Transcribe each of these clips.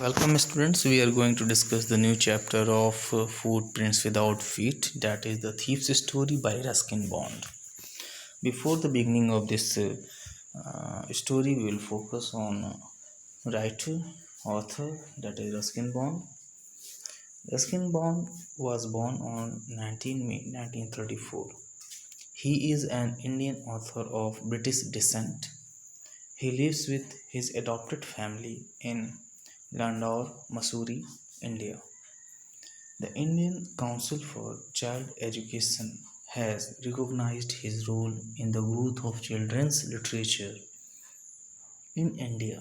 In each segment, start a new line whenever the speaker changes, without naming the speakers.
Welcome, students. We are going to discuss the new chapter of Footprints Without Feet, that is the Thief's Story by Ruskin Bond. Before the beginning of this story, we will focus on writer, author, that is Ruskin Bond. Ruskin Bond was born on 19 May 1934. He is an Indian author of British descent. He lives with his adopted family in Landaur, Mussoorie, India. The Indian Council for Child Education has recognized his role in the growth of children's literature in India.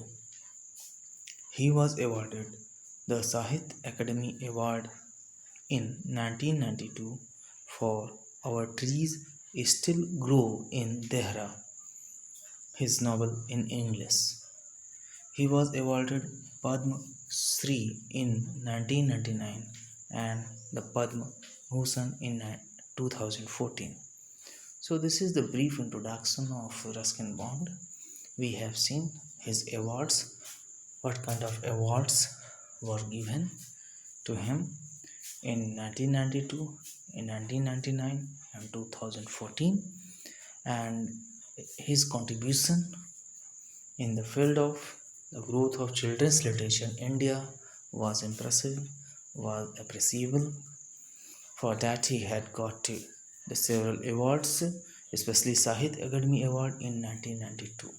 He was awarded the Sahitya Akademi Award in 1992 for Our Trees Still Grow in Dehra, his novel in English. He was awarded Padma Shri in 1999 and the Padma Bhushan in 2014. So this is the brief introduction of Ruskin Bond. We have seen his awards, what kind of awards were given to him in 1992, in 1999 and 2014, and his contribution in the field of the growth of children's literature in India was impressive, was appreciable. For that, he had got the several awards, especially Sahitya Akademi Award in 1992.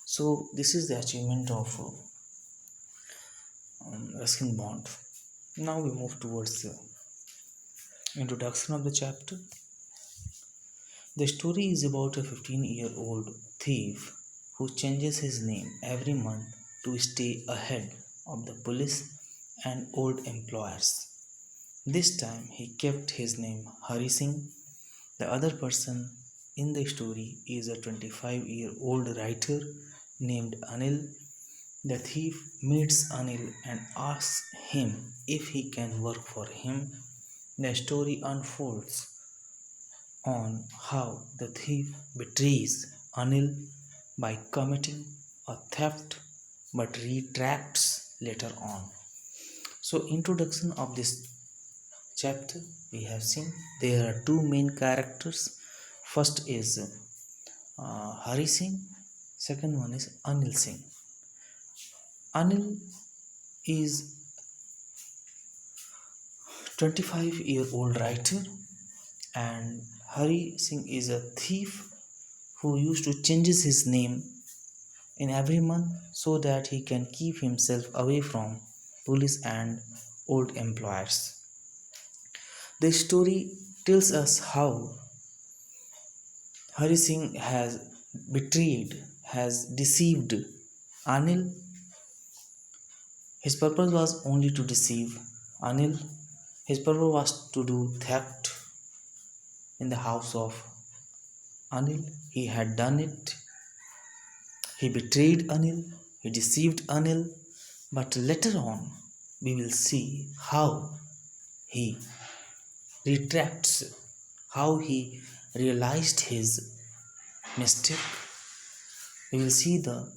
So, this is the achievement of Ruskin Bond. Now we move towards the introduction of the chapter. The story is about a 15-year-old thief who changes his name every month to stay ahead of the police and old employers. This time he kept his name Hari Singh. The other person in the story is a 25-year-old writer named Anil. The thief meets Anil and asks him if he can work for him. The story unfolds on how the thief betrays Anil by committing a theft but retracts later on. So, introduction of this chapter, we have seen there are two main characters. First is Hari Singh, second one is Anil Singh. Anil is 25-year-old writer and Hari Singh is a thief who used to changes his name in every month so that he can keep himself away from police and old employers. The story tells us how Hari Singh has betrayed, has deceived Anil. His purpose was only to deceive Anil. His purpose was to do theft in the house of Anil. He had done it. He betrayed Anil. He deceived Anil. But later on, we will see how he retracts, how he realized his mistake. We will see the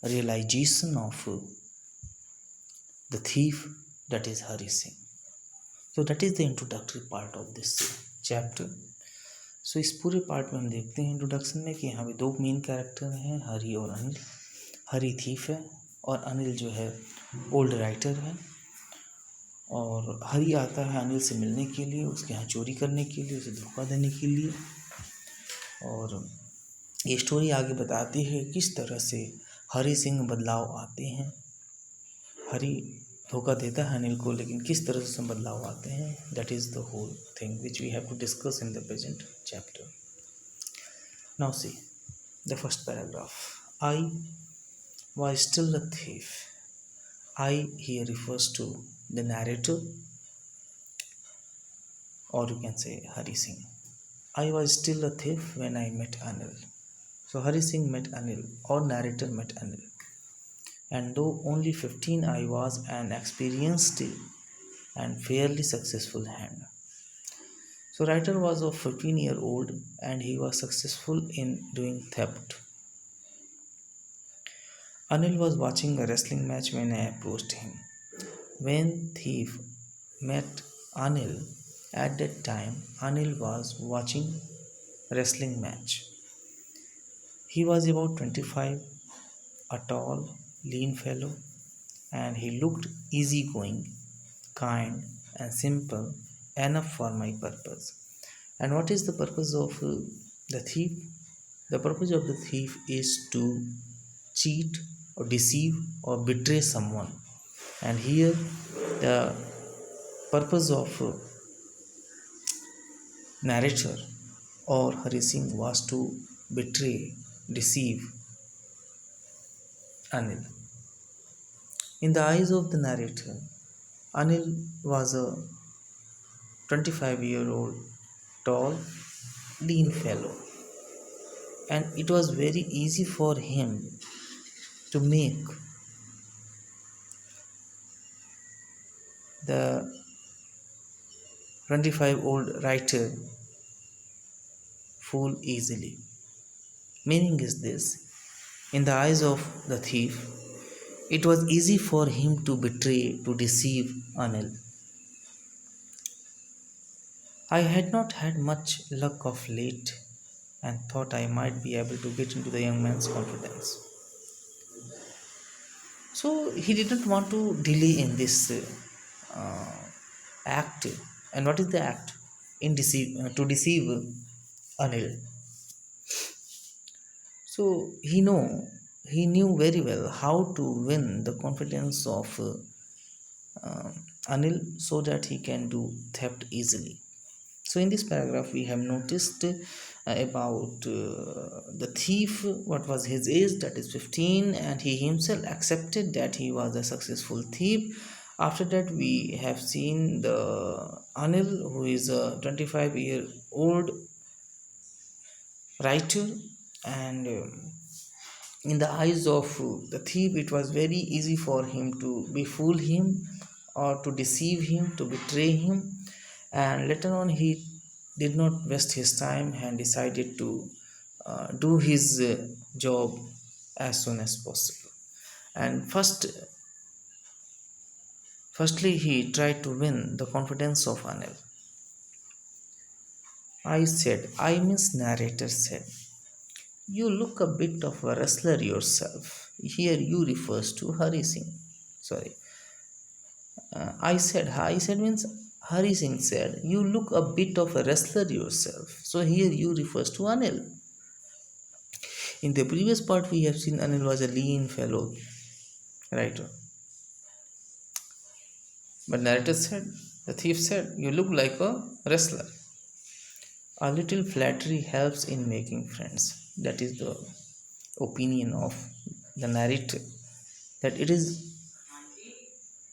realization of the thief, that is Hari Singh. So that is the introductory part of this chapter. सो इस पूरे part में हम देखते हैं introduction में कि यहाँ पे दो मेन कैरेक्टर हैं, हरी और अनिल. हरी थीफ है और अनिल जो है ओल्ड राइटर है. और हरी आता है अनिल से मिलने के लिए, उसके यहाँ चोरी करने के लिए, उसे धोखा देने के लिए. और ये स्टोरी आगे बताती है किस तरह से हरी सिंह बदलाव आते हैं. हरी धोखा देता है अनिल को, लेकिन किस तरह से उसमें बदलाव आते हैं. That is the whole thing which we have to discuss in the present chapter. Now see the first paragraph. I was still a thief. I here refers to the narrator, or you can say Hari Singh. I was still a thief when I met Anil. So Hari Singh met Anil, or narrator met Anil. And though only 15, I was an experienced and fairly successful hand. So writer was a 15-year-old and he was successful in doing theft. Anil was watching a wrestling match when I approached him. When Thief met Anil, at that time Anil was watching wrestling match. He was about 25, a tall, lean fellow, and he looked easygoing, kind, and simple enough for my purpose. And what is the purpose of the thief? The purpose of the thief is to cheat or deceive or betray someone. And here, the purpose of narrator or Hari Singh was to betray, deceive Anil. In the eyes of the narrator, Anil was a 25-year-old tall, lean fellow, and it was very easy for him to make the 25-old writer fool easily. Meaning is this: in the eyes of the thief, it was easy for him to betray, to deceive Anil. I had not had much luck of late and thought I might be able to get into the young man's confidence. So he didn't want to delay in this act. And what is the act? To deceive Anil. So he knew very well how to win the confidence of Anil so that he can do theft easily. So in this paragraph we have noticed about the thief, what was his age, that is 15, and he himself accepted that he was a successful thief. After that we have seen the Anil, who is a 25-year-old writer, and in the eyes of the thief it was very easy for him to befool him or to deceive him, to betray him. And later on he did not waste his time and decided to do his job as soon as possible. And firstly he tried to win the confidence of Anil. I means narrator said, you look a bit of a wrestler yourself. Here you refers to Hari Singh. Sorry. I said means Hari Singh said, you look a bit of a wrestler yourself. So here you refers to Anil. In the previous part we have seen Anil was a lean fellow writer. But narrator said, the thief said, you look like a wrestler. A little flattery helps in making friends. That is the opinion of the narrator. That it is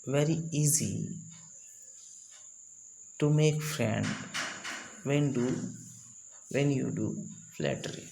very easy to make friend when you do flattery.